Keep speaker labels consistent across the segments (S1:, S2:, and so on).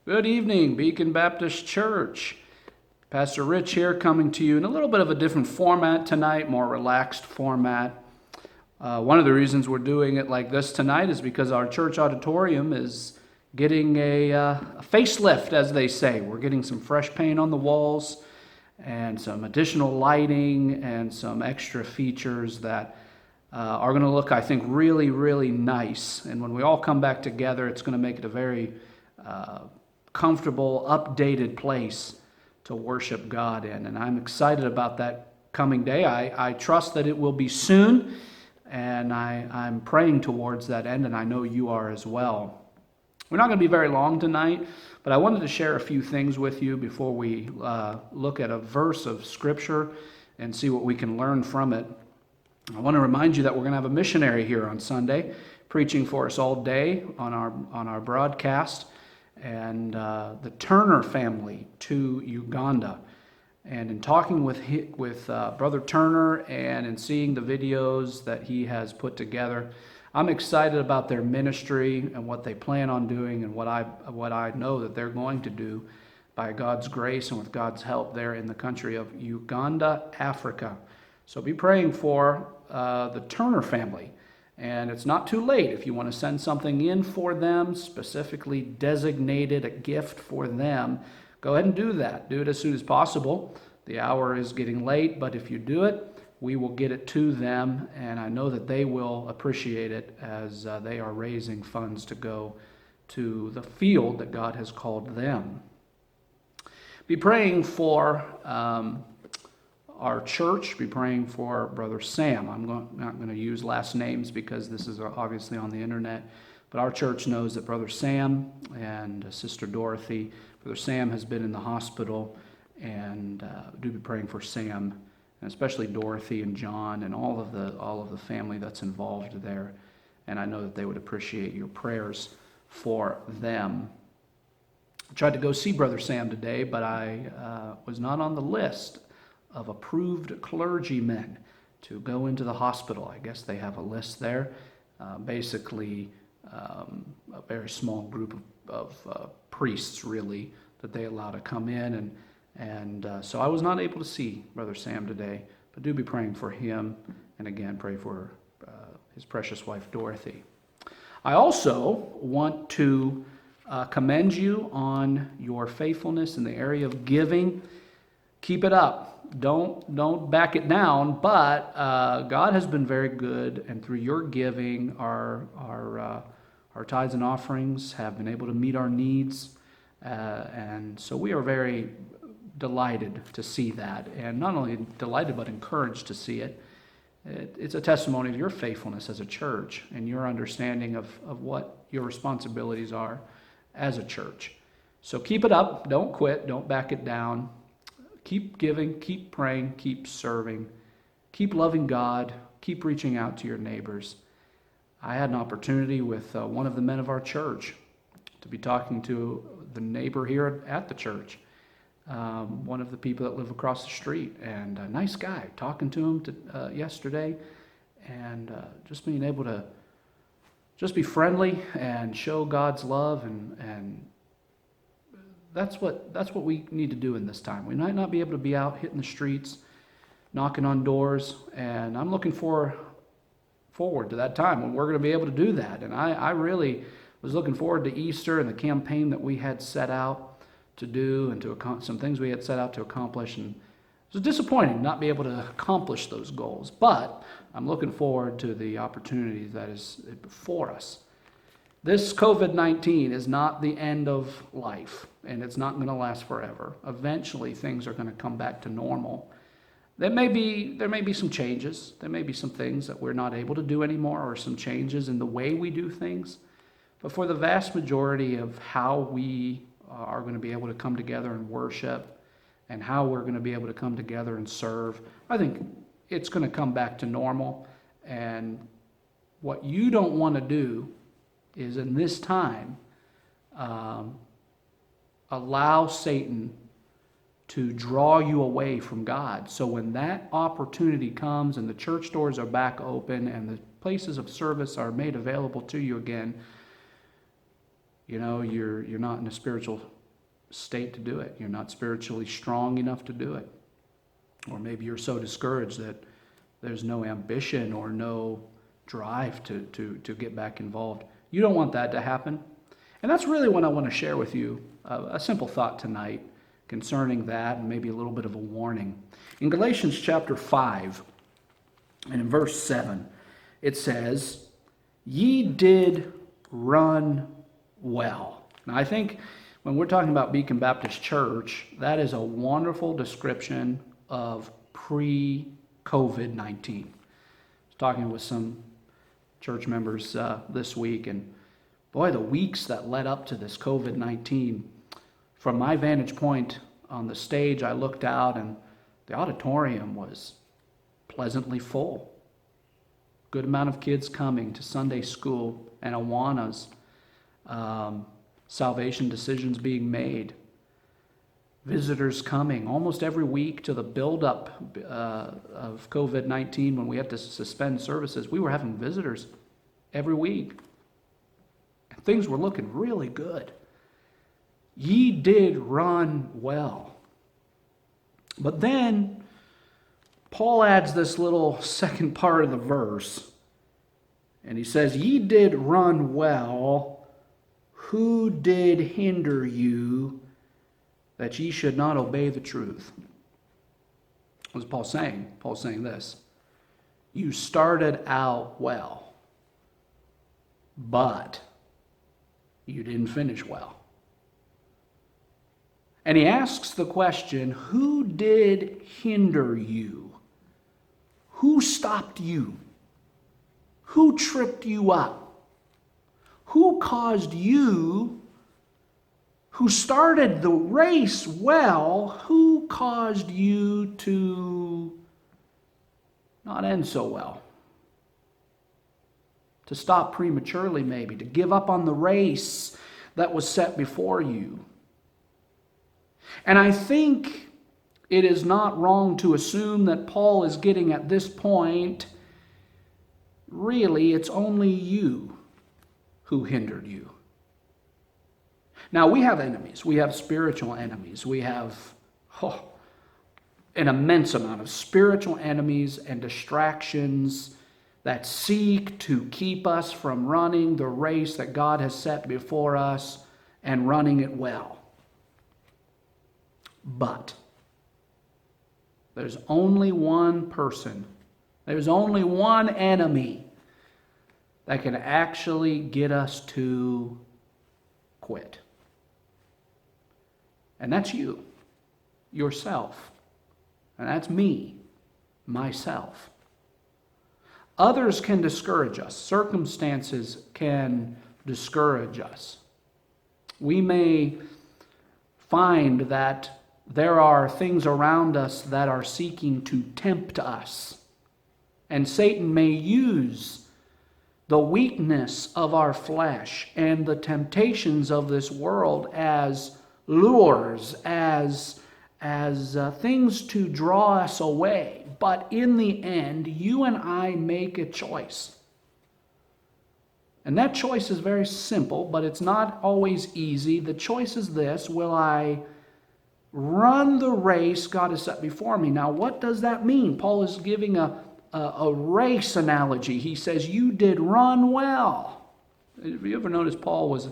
S1: Good evening, Beacon Baptist Church. Pastor Rich here, coming to you in a little bit of a different format tonight, more relaxed format. One of the reasons we're doing it like this tonight is because our church auditorium is getting a facelift, as they say. We're getting some fresh paint on the walls and some additional lighting and some extra features that are going to look, I think, really, really nice. And when we all come back together, it's going to make it a very comfortable, updated place to worship God in. And I'm excited about that coming day. I trust that it will be soon, and I'm praying towards that end, and I know you are as well. We're not going to be very long tonight, but I wanted to share a few things with you before we look at a verse of Scripture and see what we can learn from it. I want to remind you that we're going to have a missionary here on Sunday preaching for us all day on our broadcast, and the Turner family to Uganda. And in talking with Brother Turner and in seeing the videos that he has put together, I'm excited about their ministry and what they plan on doing and what I know that they're going to do by God's grace and with God's help there in the country of Uganda, Africa. So be praying for the Turner family. And it's not too late if you want to send something in for them, specifically designated a gift for them. Go ahead and do that. Do it as soon as possible. The hour is getting late, but if you do it, we will get it to them, and I know that they will appreciate it as they are raising funds to go to the field that God has called them. Be praying for our church. Be praying for Brother Sam. I'm not going to use last names because this is obviously on the internet, but our church knows that Brother Sam and Sister Dorothy. Brother Sam has been in the hospital, and do be praying for Sam, and especially Dorothy and John and all of the family that's involved there. And I know that they would appreciate your prayers for them. I tried to go see Brother Sam today, but I was not on the list of approved clergymen to go into the hospital. I guess they have a list there. Basically, a very small group of priests, really, that they allow to come in. And so I was not able to see Brother Sam today, but do be praying for him. And again, pray for his precious wife, Dorothy. I also want to commend you on your faithfulness in the area of giving. Keep it up. Don't back it down, but God has been very good, and through your giving, our tithes and offerings have been able to meet our needs, and so we are very delighted to see that, and not only delighted but encouraged to see it. It's a testimony of your faithfulness as a church and your understanding of what your responsibilities are as a church. So keep it up. Don't quit. Don't back it down. Keep giving, keep praying, keep serving, keep loving God, keep reaching out to your neighbors. I had an opportunity with one of the men of our church to be talking to the neighbor here at the church, one of the people that live across the street, and a nice guy, talking to him yesterday, and just being able to just be friendly and show God's love, and that's what we need to do in this time. We might not be able to be out hitting the streets, knocking on doors, and I'm looking forward to that time when we're going to be able to do that. And I really was looking forward to Easter and the campaign that we had set out to do and to some things we had set out to accomplish. And it was disappointing not be able to accomplish those goals, but I'm looking forward to the opportunity that is before us. This COVID-19 is not the end of life, and it's not going to last forever. Eventually, things are going to come back to normal. There may be some changes. There may be some things that we're not able to do anymore, or some changes in the way we do things. But for the vast majority of how we are going to be able to come together and worship, and how we're going to be able to come together and serve, I think it's going to come back to normal. And what you don't want to do is in this time allow Satan to draw you away from God. So when that opportunity comes and the church doors are back open and the places of service are made available to you again, you're not in a spiritual state to do it. You're not spiritually strong enough to do it. Or maybe you're so discouraged that there's no ambition or no drive to get back involved. You don't want that to happen. And that's really what I want to share with you, a simple thought tonight concerning that, and maybe a little bit of a warning. In Galatians chapter 5, and in verse 7, it says, "Ye did run well." Now, I think when we're talking about Beacon Baptist Church, that is a wonderful description of pre-COVID-19. I was talking with some church members this week, and boy, the weeks that led up to this COVID-19, from my vantage point on the stage, I looked out and the auditorium was pleasantly full. Good amount of kids coming to Sunday school and Awanas, salvation decisions being made, visitors coming almost every week to the buildup of COVID-19 when we had to suspend services. We were having visitors every week. And things were looking really good. Ye did run well. But then Paul adds this little second part of the verse, and he says, "Ye did run well. Who did hinder you that ye should not obey the truth?" What is Paul saying? Paul's saying this: you started out well, but you didn't finish well. And he asks the question, who did hinder you? Who stopped you? Who tripped you up? Who caused you, who started the race well, who caused you to not end so well? To stop prematurely maybe, to give up on the race that was set before you. And I think it is not wrong to assume that Paul is getting at this point, really, it's only you who hindered you. Now, we have enemies. We have spiritual enemies. We have an immense amount of spiritual enemies and distractions that seek to keep us from running the race that God has set before us and running it well. But there's only one person, there's only one enemy that can actually get us to quit. And that's you, yourself. And that's me, myself. Others can discourage us. Circumstances can discourage us. We may find that there are things around us that are seeking to tempt us. And Satan may use the weakness of our flesh and the temptations of this world as lures, as things to draw us away. But in the end, you and I make a choice. And that choice is very simple, but it's not always easy. The choice is this: will I run the race God has set before me? Now, what does that mean? Paul is giving a race analogy. He says, you did run well. Have you ever noticed Paul was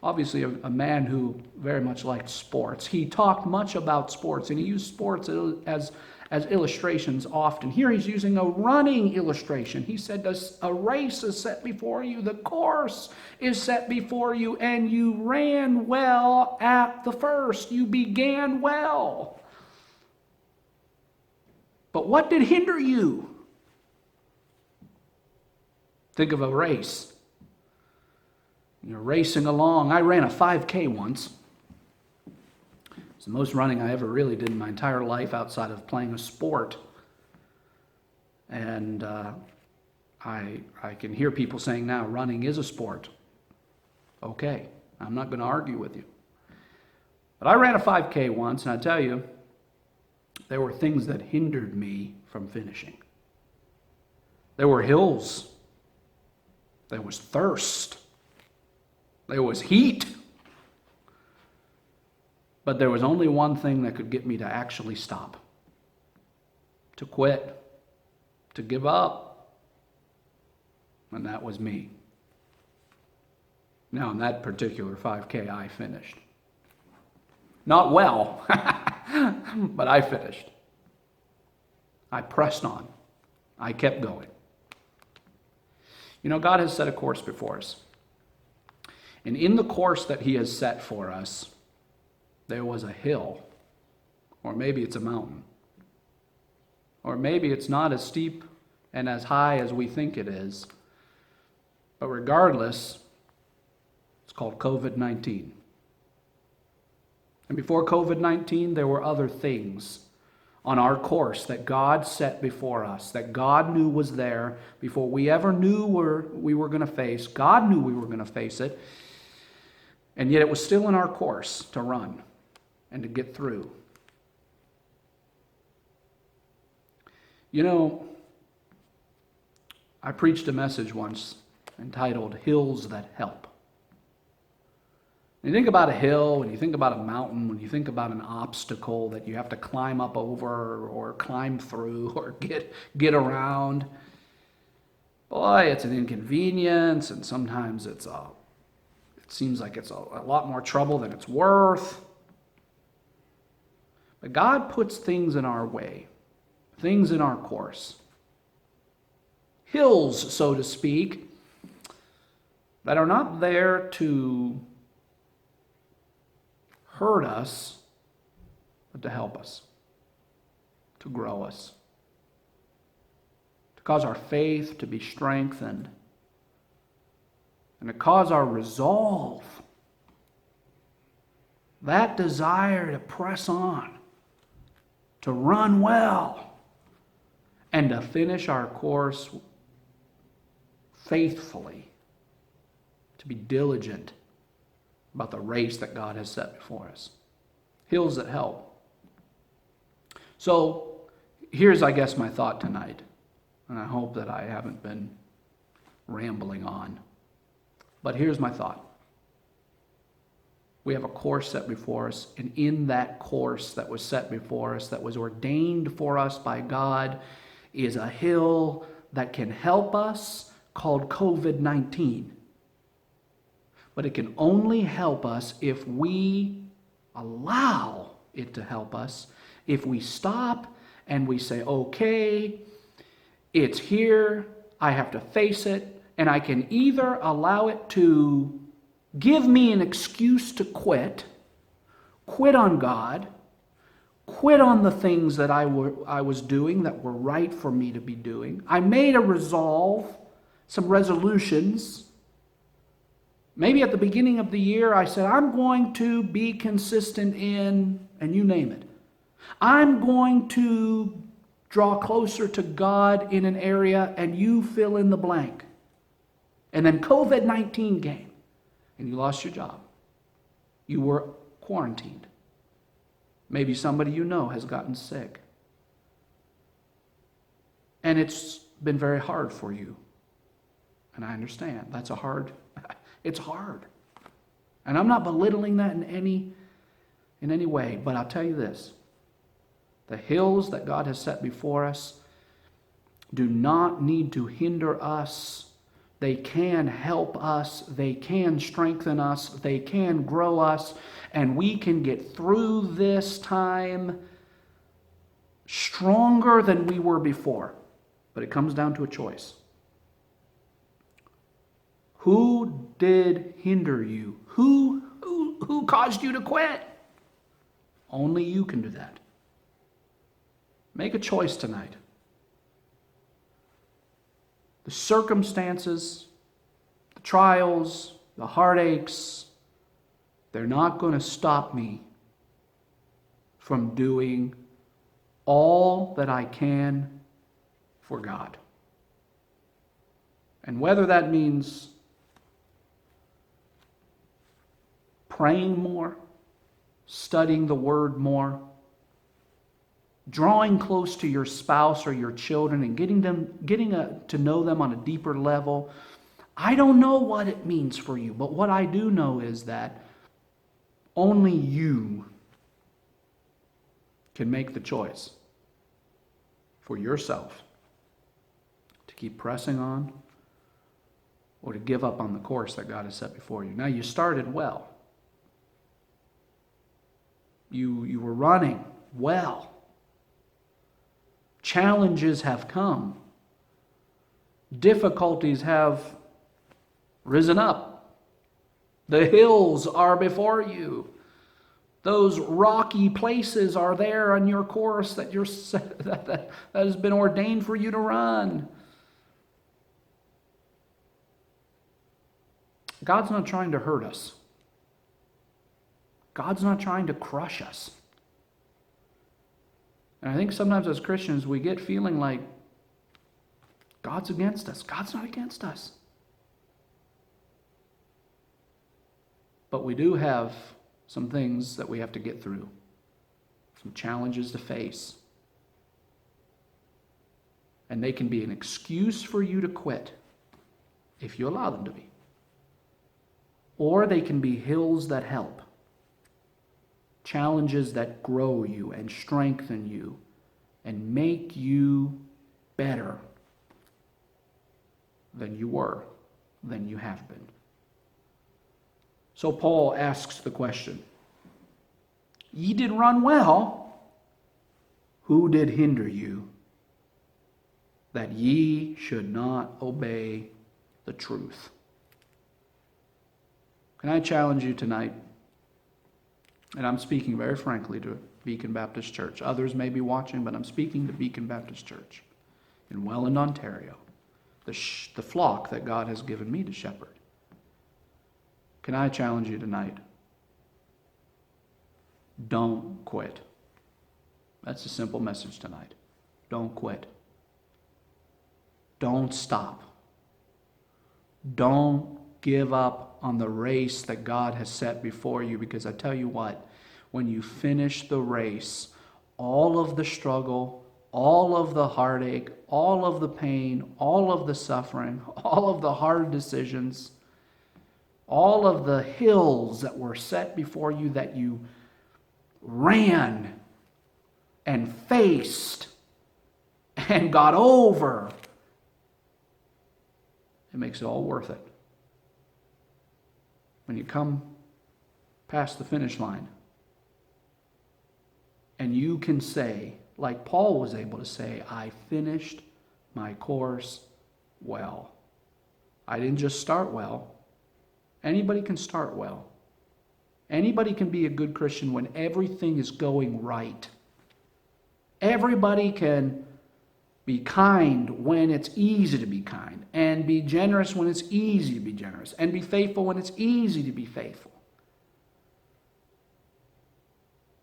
S1: obviously a man who very much liked sports? He talked much about sports, and he used sports as illustrations often. Here he's using a running illustration. He said, a race is set before you, the course is set before you, and you ran well at the first. You began well. But what did hinder you? Think of a race. You're racing along. I ran a 5K once. It's the most running I ever really did in my entire life outside of playing a sport. And I can hear people saying now, running is a sport. Okay, I'm not going to argue with you. But I ran a 5K once, and I tell you, there were things that hindered me from finishing. There were hills. There was thirst. There was heat. But there was only one thing that could get me to actually stop, to quit, to give up, and that was me. Now, in that particular 5K, I finished. Not well, but I finished. I pressed on. I kept going. You know, God has set a course before us. And in the course that He has set for us, there was a hill, or maybe it's a mountain, or maybe it's not as steep and as high as we think it is. But regardless, it's called COVID-19. And before COVID-19, there were other things on our course that God set before us, that God knew was there before we ever knew we were going to face. God knew we were going to face it, and yet it was still in our course to run and to get through. You know, I preached a message once entitled Hills That Help. When you think about a hill, when you think about a mountain, when you think about an obstacle that you have to climb up over or climb through or get around, boy, it's an inconvenience, and sometimes it seems like it's a lot more trouble than it's worth. But God puts things in our way, things in our course. Hills, so to speak, that are not there to hurt us, but to help us, to grow us, to cause our faith to be strengthened, and to cause our resolve, that desire to press on, to run well, and to finish our course faithfully, to be diligent about the race that God has set before us. Hills that help. So here's, I guess, my thought tonight, and I hope that I haven't been rambling on. But here's my thought. We have a course set before us, and in that course that was set before us, that was ordained for us by God, is a hill that can help us called COVID-19. But it can only help us if we allow it to help us, if we stop and we say, okay, it's here, I have to face it, and I can either allow it to give me an excuse to quit on God, quit on the things that I was doing that were right for me to be doing. I made a resolve, some resolutions. Maybe at the beginning of the year I said, I'm going to be consistent in, and you name it. I'm going to draw closer to God in an area, and you fill in the blank. And then COVID-19 came, and you lost your job. You were quarantined. Maybe somebody you know has gotten sick. And it's been very hard for you. And I understand. It's hard. And I'm not belittling that in any way, but I'll tell you this. The hills that God has set before us do not need to hinder us. They can help us. They can strengthen us. They can grow us. And we can get through this time stronger than we were before. But it comes down to a choice. Who did hinder you? Who caused you to quit? Only you can do that. Make a choice tonight. The circumstances, the trials, the heartaches, they're not going to stop me from doing all that I can for God. And whether that means praying more, studying the Word more, drawing close to your spouse or your children and getting to know them on a deeper level, I don't know what it means for you, but what I do know is that only you can make the choice for yourself to keep pressing on or to give up on the course that God has set before you. Now, you started well. You were running well. Challenges have come. Difficulties have risen up. The hills are before you. Those rocky places are there on your course that that has been ordained for you to run. God's not trying to hurt us. God's not trying to crush us. And I think sometimes as Christians we get feeling like God's against us. God's not against us. But we do have some things that we have to get through, some challenges to face. And they can be an excuse for you to quit if you allow them to be. Or they can be hills that help, challenges that grow you and strengthen you and make you better than you were, than you have been. So Paul asks the question, ye did run well, who did hinder you, that ye should not obey the truth? Can I challenge you tonight? And I'm speaking very frankly to Beacon Baptist Church. Others may be watching, but I'm speaking to Beacon Baptist Church in Welland, Ontario, the flock that God has given me to shepherd. Can I challenge you tonight? Don't quit. That's a simple message tonight. Don't quit. Don't stop. Don't give up on the race that God has set before you, because I tell you what, when you finish the race, all of the struggle, all of the heartache, all of the pain, all of the suffering, all of the hard decisions, all of the hills that were set before you that you ran and faced and got over, it makes it all worth it. When you come past the finish line and you can say, like Paul was able to say, I finished my course well. I didn't just start well. Anybody can start well. Anybody can be a good Christian when everything is going right. Everybody can be kind when it's easy to be kind, and be generous when it's easy to be generous, and be faithful when it's easy to be faithful.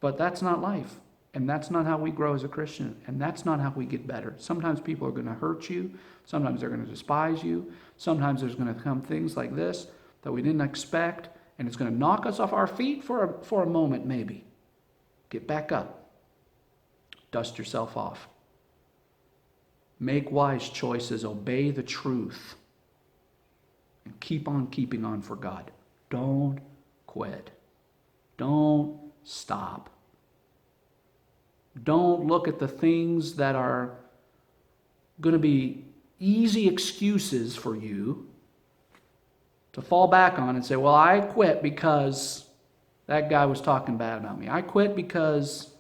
S1: But that's not life, and that's not how we grow as a Christian, and that's not how we get better. Sometimes people are going to hurt you. Sometimes they're going to despise you. Sometimes there's going to come things like this that we didn't expect, and it's going to knock us off our feet for a moment maybe. Get back up. Dust yourself off. Make wise choices. Obey the truth. And keep on keeping on for God. Don't quit. Don't stop. Don't look at the things that are going to be easy excuses for you to fall back on and say, well, I quit because that guy was talking bad about me. I quit because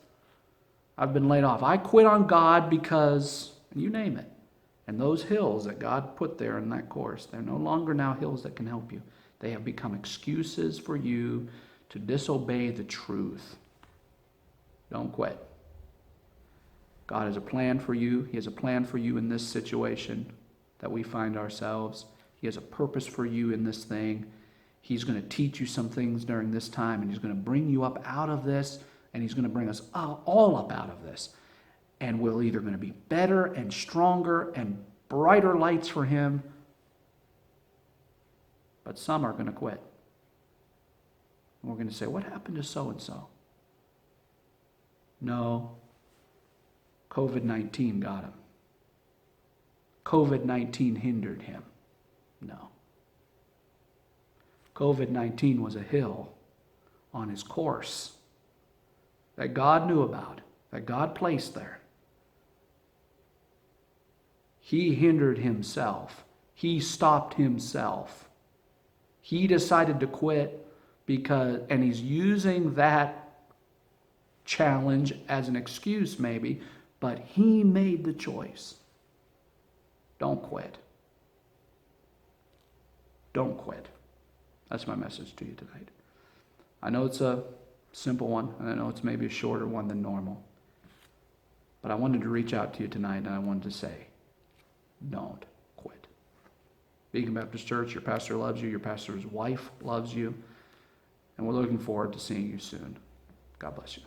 S1: I've been laid off. I quit on God because, and you name it. And those hills that God put there in that course, they're no longer now hills that can help you. They have become excuses for you to disobey the truth. Don't quit. God has a plan for you. He has a plan for you in this situation that we find ourselves. He has a purpose for you in this thing. He's going to teach you some things during this time, and he's going to bring you up out of this, and he's going to bring us all up out of this. And we're either going to be better and stronger and brighter lights for him, but some are going to quit. And we're going to say, what happened to so-and-so? No, COVID-19 got him. COVID-19 hindered him. No, COVID-19 was a hill on his course that God knew about, that God placed there. He hindered himself. He stopped himself. He decided to quit and he's using that challenge as an excuse maybe, but he made the choice. Don't quit. Don't quit. That's my message to you tonight. I know it's a simple one, and I know it's maybe a shorter one than normal. But I wanted to reach out to you tonight, and I wanted to say, don't quit. Beacon Baptist Church, your pastor loves you, your pastor's wife loves you, and we're looking forward to seeing you soon. God bless you.